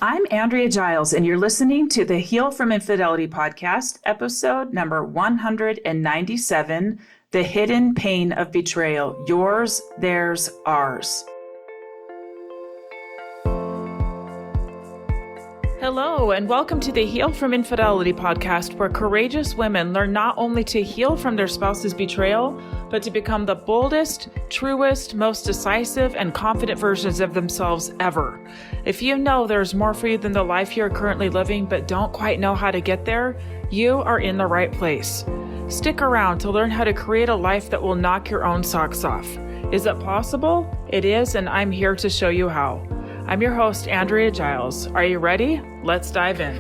I'm Andrea Giles, and you're listening to the Heal from Infidelity podcast, episode number 197, The Hidden Pain of Betrayal. Yours, theirs, ours. Hello, and welcome to the Heal from Infidelity podcast, where courageous women learn not only to heal from their spouse's betrayal, but to become the boldest, truest, most decisive, and confident versions of themselves ever. If you know there's more for you than the life you're currently living, but don't quite know how to get there, you are in the right place. Stick around to learn how to create a life that will knock your own socks off. Is it possible? It is, and I'm here to show you how. I'm your host, Andrea Giles. Are you ready? Let's dive in.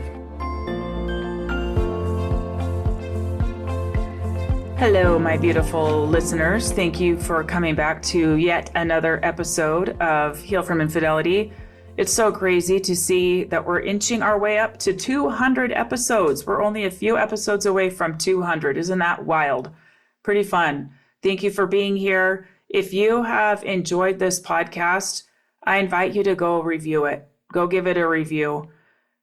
Hello, my beautiful listeners. Thank you for coming back to yet another episode of Heal from Infidelity. It's so crazy to see that we're inching our way up to 200 episodes. We're only a few episodes away from 200. Isn't that wild? Pretty fun. Thank you for being here. If you have enjoyed this podcast, I invite you to go review it. Go give it a review.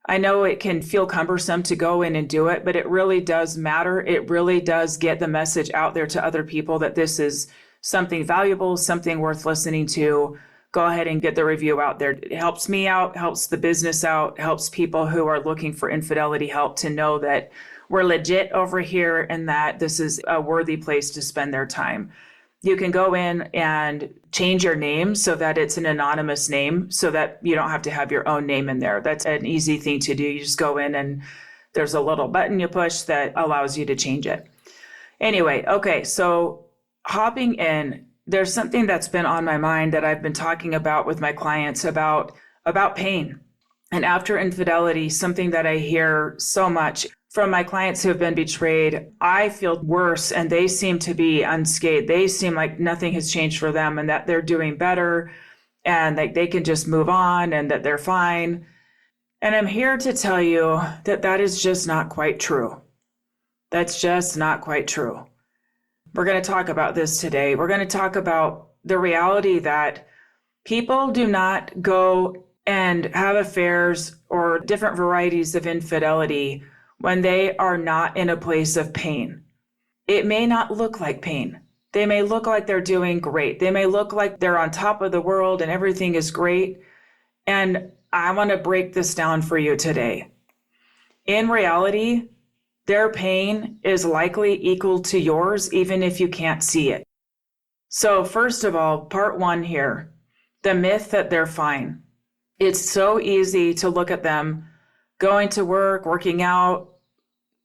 I know it can feel cumbersome to go in and do it, but it really does matter. It really does get the message out there to other people that this is something valuable, something worth listening to. Go ahead and get the review out there. It helps me out, helps the business out, helps people who are looking for infidelity help to know that we're legit over here and that this is a worthy place to spend their time. You can go in and change your name so that it's an anonymous name so that you don't have to have your own name in there. That's an easy thing to do. You just go in and there's a little button you push that allows you to change it. Anyway, okay, so hopping in, there's something that's been on my mind that I've been talking about with my clients about pain. And after infidelity, something that I hear so much from my clients who have been betrayed, I feel worse and they seem to be unscathed. They seem like nothing has changed for them and that they're doing better and that they can just move on and that they're fine. And I'm here to tell you that that is just not quite true. That's just not quite true. We're going to talk about this today. We're going to talk about the reality that people do not go and have affairs or different varieties of infidelity when they are not in a place of pain. It may not look like pain. They may look like they're doing great. They may look like they're on top of the world and everything is great. And I want to break this down for you today. In reality, their pain is likely equal to yours, even if you can't see it. So first of all, part one here, the myth that they're fine. It's so easy to look at them going to work, working out,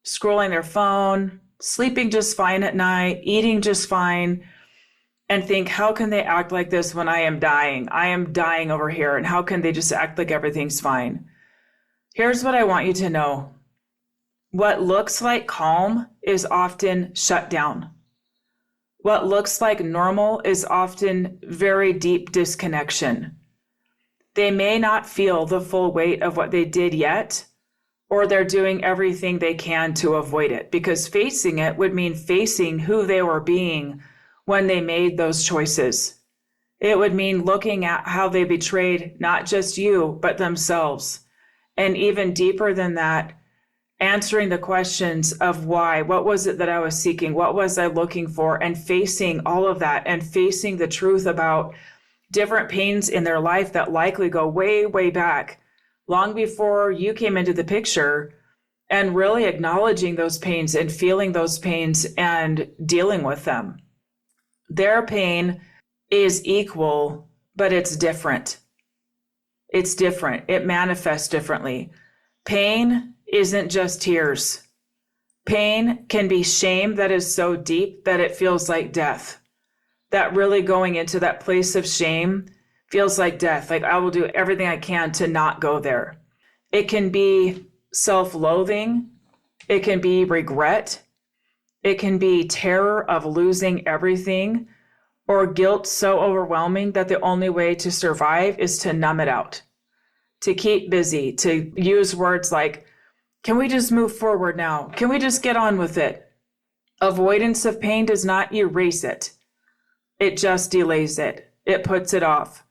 scrolling their phone, sleeping just fine at night, eating just fine, and think, how can they act like this when I am dying? I am dying over here, and how can they just act like everything's fine? Here's what I want you to know. What looks like calm is often shut down. What looks like normal is often very deep disconnection. They may not feel the full weight of what they did yet, or they're doing everything they can to avoid it, because facing it would mean facing who they were being when they made those choices. It would mean looking at how they betrayed not just you, but themselves. And even deeper than that, answering the questions of why, what was it that I was seeking? What was I looking for? And facing all of that and facing the truth about different pains in their life that likely go way, way back, long before you came into the picture, and really acknowledging those pains and feeling those pains and dealing with them. Their pain is equal, but it's different. It's different. It manifests differently. Pain isn't just tears. Pain can be shame that is so deep that it feels like death. That really going into that place of shame feels like death. Like I will do everything I can to not go there. It can be self-loathing. It can be regret. It can be terror of losing everything, or guilt so overwhelming that the only way to survive is to numb it out, to keep busy, to use words like, can we just move forward now? Can we just get on with it? Avoidance of pain does not erase it. It just delays it. It puts it off.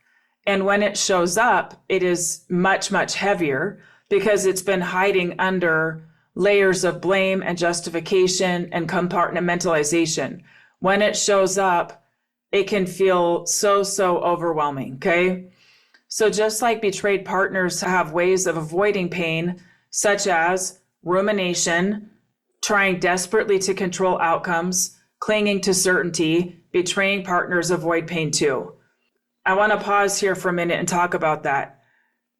And when it shows up, it is much, much heavier because it's been hiding under layers of blame and justification and compartmentalization. When it shows up, it can feel so, so overwhelming, okay? So just like betrayed partners have ways of avoiding pain, such as rumination, trying desperately to control outcomes, clinging to certainty, betraying partners avoid pain too. I want to pause here for a minute and talk about that.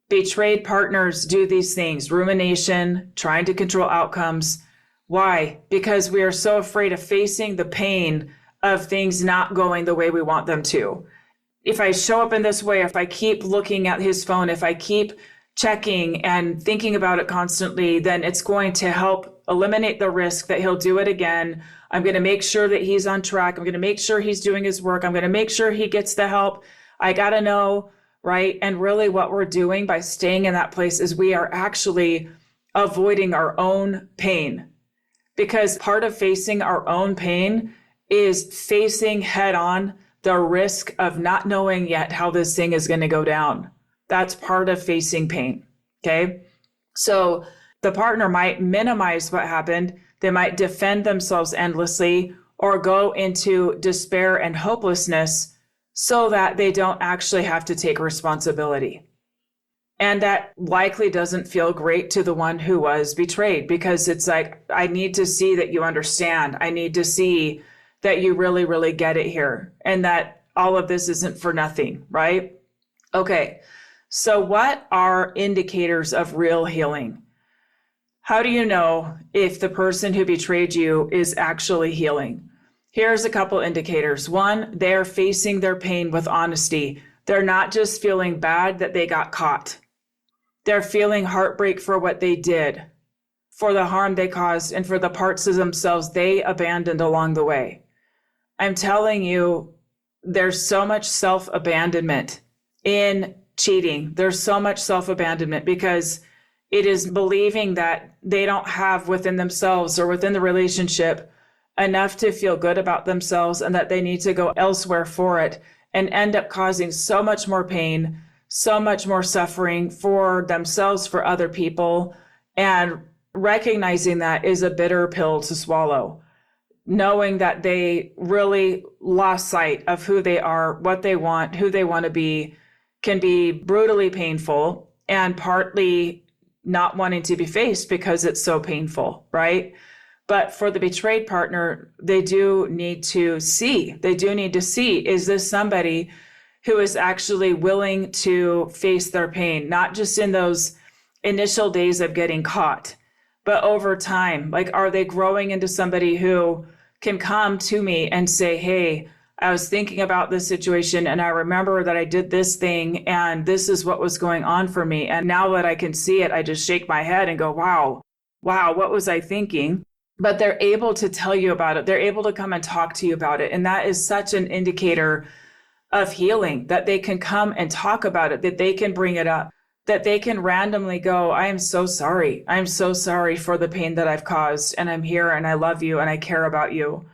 Betrayed partners do these things, rumination, trying to control outcomes. Why? Because we are so afraid of facing the pain of things not going the way we want them to. If I show up in this way, if I keep looking at his phone, if I keep checking and thinking about it constantly, then it's going to help eliminate the risk that he'll do it again. I'm going to make sure that he's on track. I'm going to make sure he's doing his work. I'm going to make sure he gets the help. I got to know, right? And really what we're doing by staying in that place is we are actually avoiding our own pain, because part of facing our own pain is facing head on the risk of not knowing yet how this thing is going to go down. That's part of facing pain. Okay. So the partner might minimize what happened. They might defend themselves endlessly or go into despair and hopelessness so that they don't actually have to take responsibility. And that likely doesn't feel great to the one who was betrayed, because it's like, I need to see that you understand. I need to see that you really, really get it here, and that all of this isn't for nothing, right? Okay, so what are indicators of real healing? How do you know if the person who betrayed you is actually healing? Here's a couple indicators. One, they're facing their pain with honesty. They're not just feeling bad that they got caught. They're feeling heartbreak for what they did, for the harm they caused, and for the parts of themselves they abandoned along the way. I'm telling you, there's so much self-abandonment in cheating. There's so much self-abandonment because it is believing that they don't have within themselves or within the relationship enough to feel good about themselves, and that they need to go elsewhere for it, and end up causing so much more pain, so much more suffering for themselves, for other people. And recognizing that is a bitter pill to swallow. Knowing that they really lost sight of who they are, what they want, who they want to be, can be brutally painful, and partly not wanting to be faced because it's so painful, right? But for the betrayed partner, they do need to see, is this somebody who is actually willing to face their pain, not just in those initial days of getting caught, but over time? Like, are they growing into somebody who can come to me and say, hey, I was thinking about this situation and I remember that I did this thing and this is what was going on for me. And now that I can see it, I just shake my head and go, wow, what was I thinking? But they're able to tell you about it. They're able to come and talk to you about it. And that is such an indicator of healing, that they can come and talk about it, that they can bring it up, that they can randomly go, I am so sorry. I'm so sorry for the pain that I've caused. And I'm here and I love you and I care about you.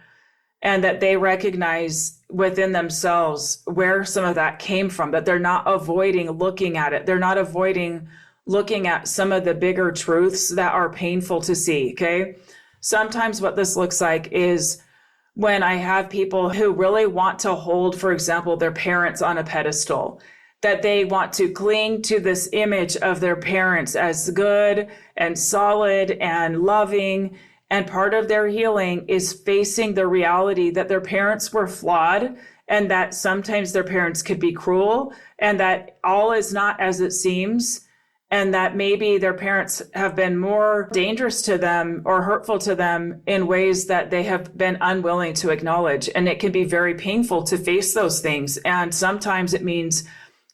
And that they recognize within themselves where some of that came from, that they're not avoiding looking at it. They're not avoiding looking at some of the bigger truths that are painful to see, okay? Sometimes what this looks like is when I have people who really want to hold, for example, their parents on a pedestal, that they want to cling to this image of their parents as good and solid and loving. And part of their healing is facing the reality that their parents were flawed, and that sometimes their parents could be cruel, and that all is not as it seems, and that maybe their parents have been more dangerous to them or hurtful to them in ways that they have been unwilling to acknowledge. And it can be very painful to face those things. And sometimes it means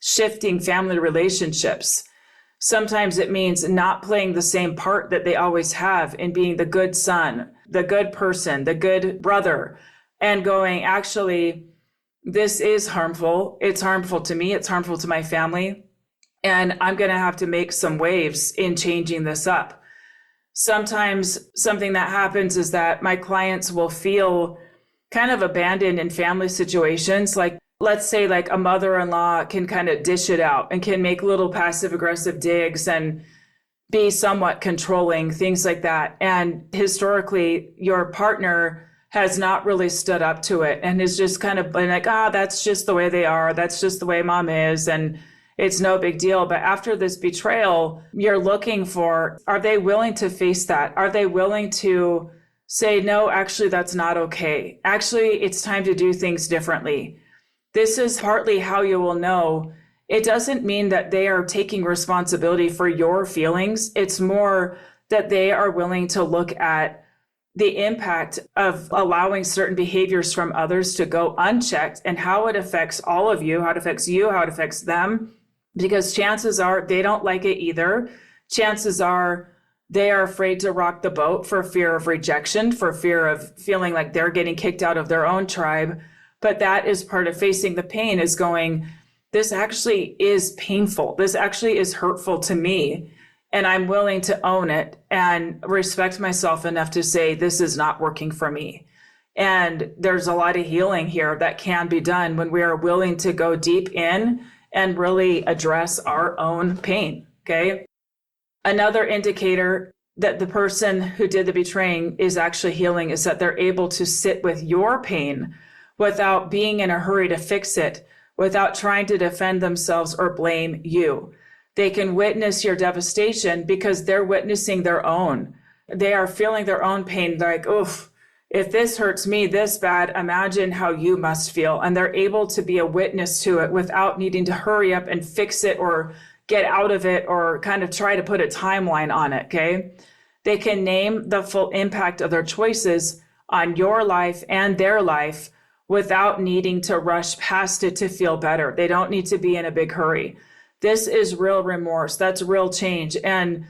shifting family relationships. Sometimes it means not playing the same part that they always have in being the good son, the good person, the good brother, and going, actually, this is harmful. It's harmful to me. It's harmful to my family. And I'm going to have to make some waves in changing this up. Sometimes something that happens is that my clients will feel kind of abandoned in family situations. Like let's say like a mother-in-law can kind of dish it out and can make little passive aggressive digs and be somewhat controlling, things like that. And historically, your partner has not really stood up to it and has just kind of been like, that's just the way they are. That's just the way mom is. And it's no big deal. But after this betrayal, you're looking for, are they willing to face that? Are they willing to say, no, actually, that's not okay. Actually, it's time to do things differently. This is partly how you will know. It doesn't mean that they are taking responsibility for your feelings. It's more that they are willing to look at the impact of allowing certain behaviors from others to go unchecked and how it affects all of you, how it affects you, how it affects them. Because chances are they don't like it either. Chances are they are afraid to rock the boat for fear of rejection, for fear of feeling like they're getting kicked out of their own tribe. But that is part of facing the pain, is going, this actually is painful. This actually is hurtful to me. And I'm willing to own it and respect myself enough to say, this is not working for me. And there's a lot of healing here that can be done when we are willing to go deep in and really address our own pain. Okay. Another indicator that the person who did the betraying is actually healing is that they're able to sit with your pain without being in a hurry to fix it, without trying to defend themselves or blame you. They can witness your devastation because they're witnessing their own. They are feeling their own pain. They're like, oof, if this hurts me this bad, imagine how you must feel. And they're able to be a witness to it without needing to hurry up and fix it or get out of it or kind of try to put a timeline on it, okay? They can name the full impact of their choices on your life and their life without needing to rush past it to feel better. They don't need to be in a big hurry. This is real remorse. That's real change. And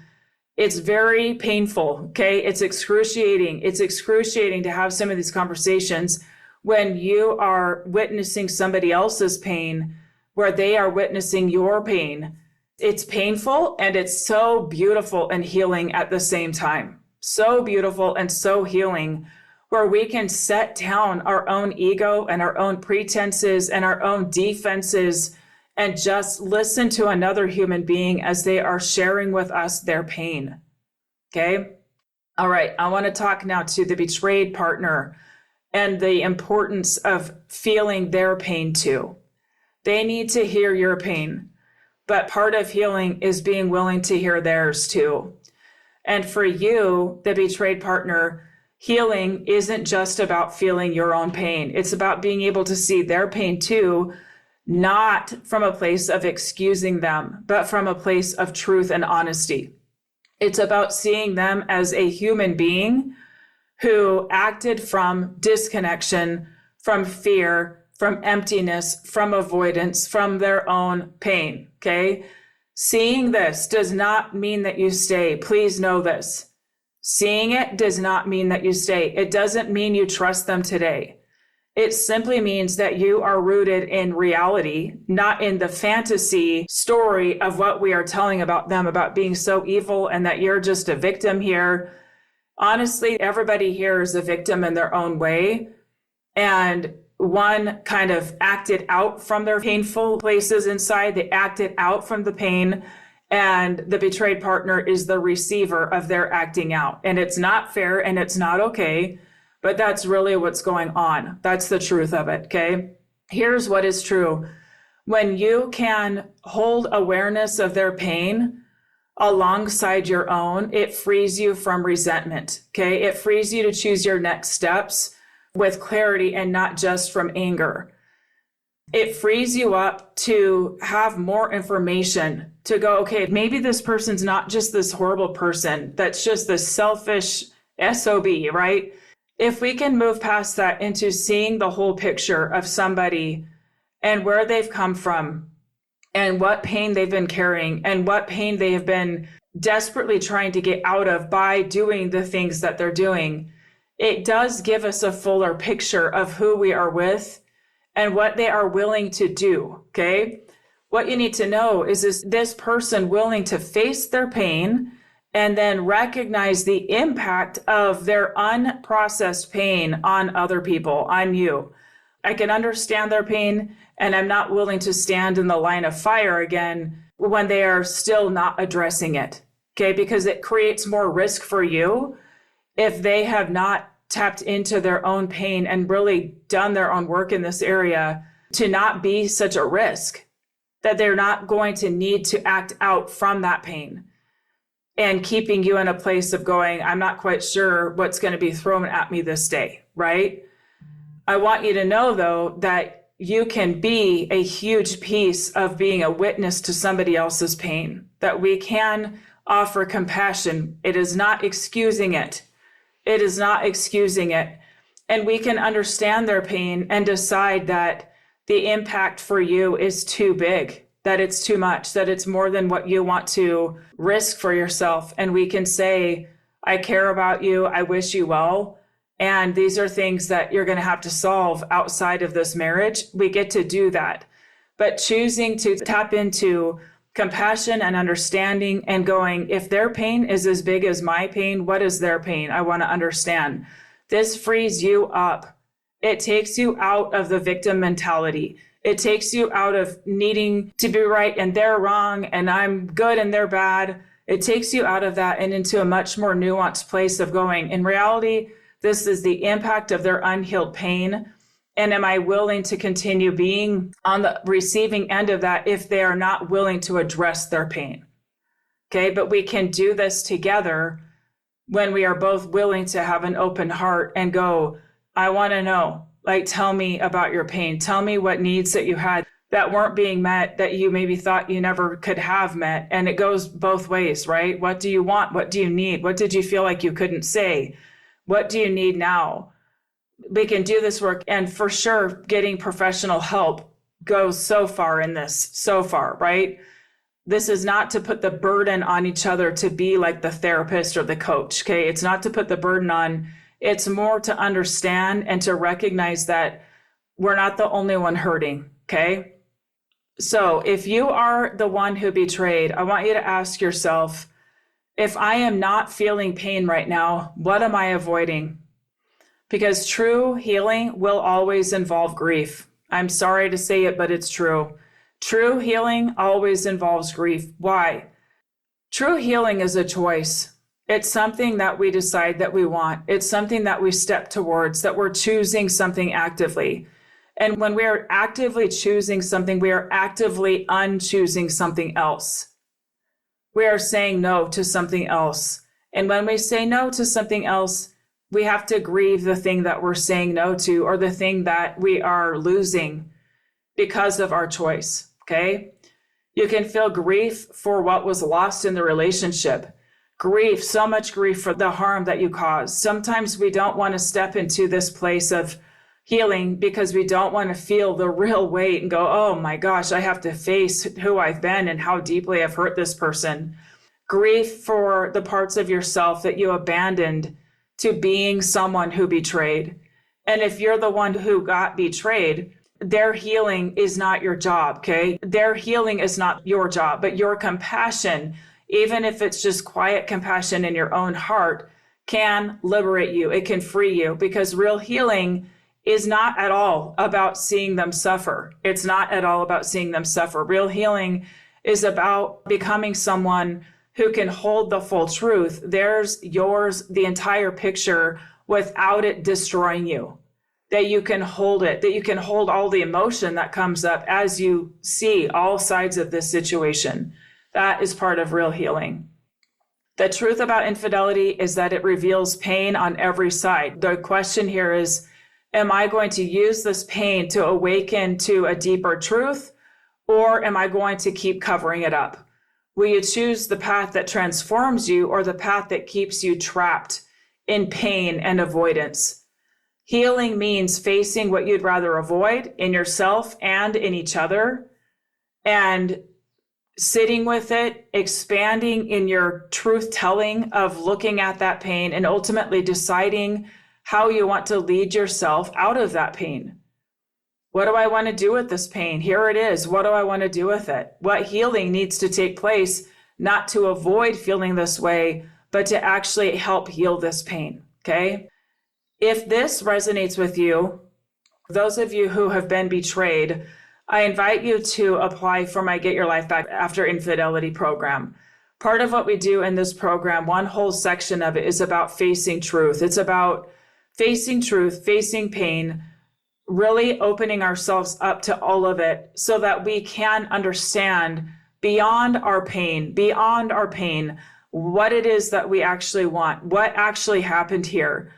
it's very painful, okay? It's excruciating. It's excruciating to have some of these conversations when you are witnessing somebody else's pain, where they are witnessing your pain. It's painful and it's so beautiful and healing at the same time. So beautiful and so healing, where we can set down our own ego and our own pretenses and our own defenses and just listen to another human being as they are sharing with us their pain. Okay? All right, I want to talk now to the betrayed partner and the importance of feeling their pain too. They need to hear your pain, but part of healing is being willing to hear theirs too. And for you, the betrayed partner, healing isn't just about feeling your own pain. It's about being able to see their pain too, not from a place of excusing them, but from a place of truth and honesty. It's about seeing them as a human being who acted from disconnection, from fear, from emptiness, from avoidance, from their own pain, okay? Seeing this does not mean that you stay. Please know this. Seeing it does not mean that you stay. It doesn't mean you trust them today. It simply means that you are rooted in reality, not in the fantasy story of what we are telling about them, about being so evil and that you're just a victim here. Honestly, everybody here is a victim in their own way. And one kind of acted out from their painful places inside. They acted out from the pain. And the betrayed partner is the receiver of their acting out. And it's not fair and it's not okay. But that's really what's going on. That's the truth of it, okay? Here's what is true. When you can hold awareness of their pain alongside your own, it frees you from resentment, okay? It frees you to choose your next steps with clarity and not just from anger. It frees you up to have more information to go, okay, maybe this person's not just this horrible person that's just this selfish SOB, right? If we can move past that into seeing the whole picture of somebody and where they've come from and what pain they've been carrying and what pain they have been desperately trying to get out of by doing the things that they're doing, it does give us a fuller picture of who we are with and what they are willing to do, okay? What you need to know is this person willing to face their pain and then recognize the impact of their unprocessed pain on other people, on you. I can understand their pain, and I'm not willing to stand in the line of fire again when they are still not addressing it. Okay, because it creates more risk for you if they have not tapped into their own pain and really done their own work in this area to not be such a risk that they're not going to need to act out from that pain and keeping you in a place of going, I'm not quite sure what's going to be thrown at me this day, right? I want you to know, though, that you can be a huge piece of being a witness to somebody else's pain, that we can offer compassion. It is not excusing it. It is not excusing it. And we can understand their pain and decide that the impact for you is too big, that it's too much, that it's more than what you want to risk for yourself. And we can say, I care about you. I wish you well. And these are things that you're going to have to solve outside of this marriage. We get to do that. But choosing to tap into compassion and understanding and going, if their pain is as big as my pain, what is their pain? I want to understand. This frees you up. It takes you out of the victim mentality. It takes you out of needing to be right and they're wrong and I'm good and they're bad. It takes you out of that and into a much more nuanced place of going, in reality, this is the impact of their unhealed pain. And am I willing to continue being on the receiving end of that if they are not willing to address their pain? Okay, but we can do this together when we are both willing to have an open heart and go, I want to know, like, tell me about your pain. Tell me what needs that you had that weren't being met, that you maybe thought you never could have met. And it goes both ways, right? What do you want? What do you need? What did you feel like you couldn't say? What do you need now? We can do this work. And for sure, getting professional help goes so far in this, so far, right? This is not to put the burden on each other to be like the therapist or the coach, okay? It's not to put the burden on. It's more to understand and to recognize that we're not the only one hurting, okay? So if you are the one who betrayed, I want you to ask yourself, if I am not feeling pain right now, what am I avoiding? Because true healing will always involve grief. I'm sorry to say it, but it's true. True healing always involves grief. Why? True healing is a choice. It's something that we decide that we want. It's something that we step towards, that we're choosing something actively. And when we are actively choosing something, we are actively unchoosing something else. We are saying no to something else. And when we say no to something else, we have to grieve the thing that we're saying no to, or the thing that we are losing because of our choice, okay? You can feel grief for what was lost in the relationship. Grief, so much grief for the harm that you caused. Sometimes we don't want to step into this place of healing because we don't want to feel the real weight and go, oh my gosh, I have to face who I've been and how deeply I've hurt this person. Grief for the parts of yourself that you abandoned to being someone who betrayed. And if you're the one who got betrayed, their healing is not your job, okay? Their healing is not your job, but your compassion, even if it's just quiet compassion in your own heart, can liberate you. It can free you, because real healing is not at all about seeing them suffer. It's not at all about seeing them suffer. Real healing is about becoming someone who can hold the full truth. There's yours, the entire picture, without it destroying you. That you can hold it, that you can hold all the emotion that comes up as you see all sides of this situation. That is part of real healing. The truth about infidelity is that it reveals pain on every side. The question here is, am I going to use this pain to awaken to a deeper truth, or am I going to keep covering it up? Will you choose the path that transforms you, or the path that keeps you trapped in pain and avoidance? Healing means facing what you'd rather avoid in yourself and in each other, and sitting with it, expanding in your truth telling of looking at that pain, and ultimately deciding how you want to lead yourself out of that pain. What do I want to do with this pain? Here it is. What do I want to do with it? What healing needs to take place, not to avoid feeling this way, but to actually help heal this pain, okay? If this resonates with you, Those of you who have been betrayed, I invite you to apply for my Get Your Life Back After Infidelity program. Part of what we do in this program, one whole section of it is about facing truth. It's about facing truth, facing pain, really opening ourselves up to all of it so that we can understand beyond our pain, what it is that we actually want, what actually happened here.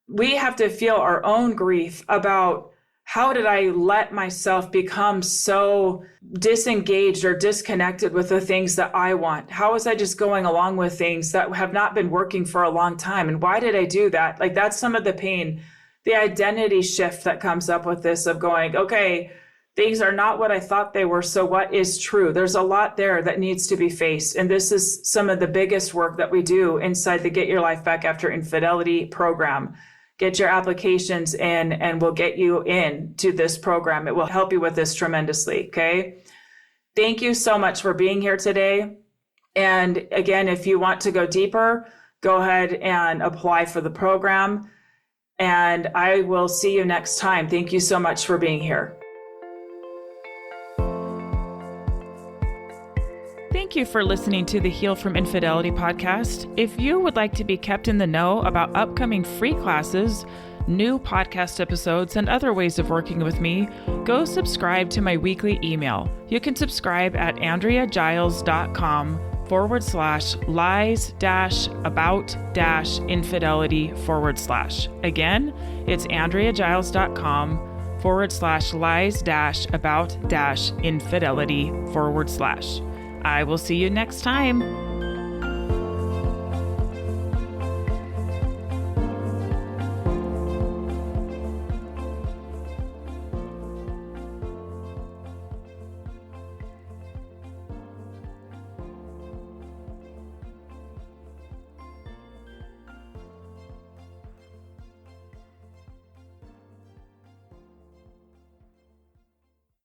We have to feel our own grief about how did I let myself become so disengaged or disconnected with the things that I want? How was I just going along with things that have not been working for a long time? And why did I do that? Like, that's some of the pain, the identity shift that comes up with this of going, okay, things are not what I thought they were. So what is true? There's a lot there that needs to be faced. And this is some of the biggest work that we do inside the Get Your Life Back After Infidelity program. Get your applications in and we'll get you in to this program. It will help you with this tremendously, okay? Thank you so much for being here today. And again, if you want to go deeper, go ahead and apply for the program. And I will see you next time. Thank you so much for being here. Thank you for listening to the Heal from Infidelity podcast. If you would like to be kept in the know about upcoming free classes, new podcast episodes, and other ways of working with me, go subscribe to my weekly email. You can subscribe at AndreaGiles.com/lies-about-infidelity/. Again, it's AndreaGiles.com/lies-about-infidelity/. I will see you next time.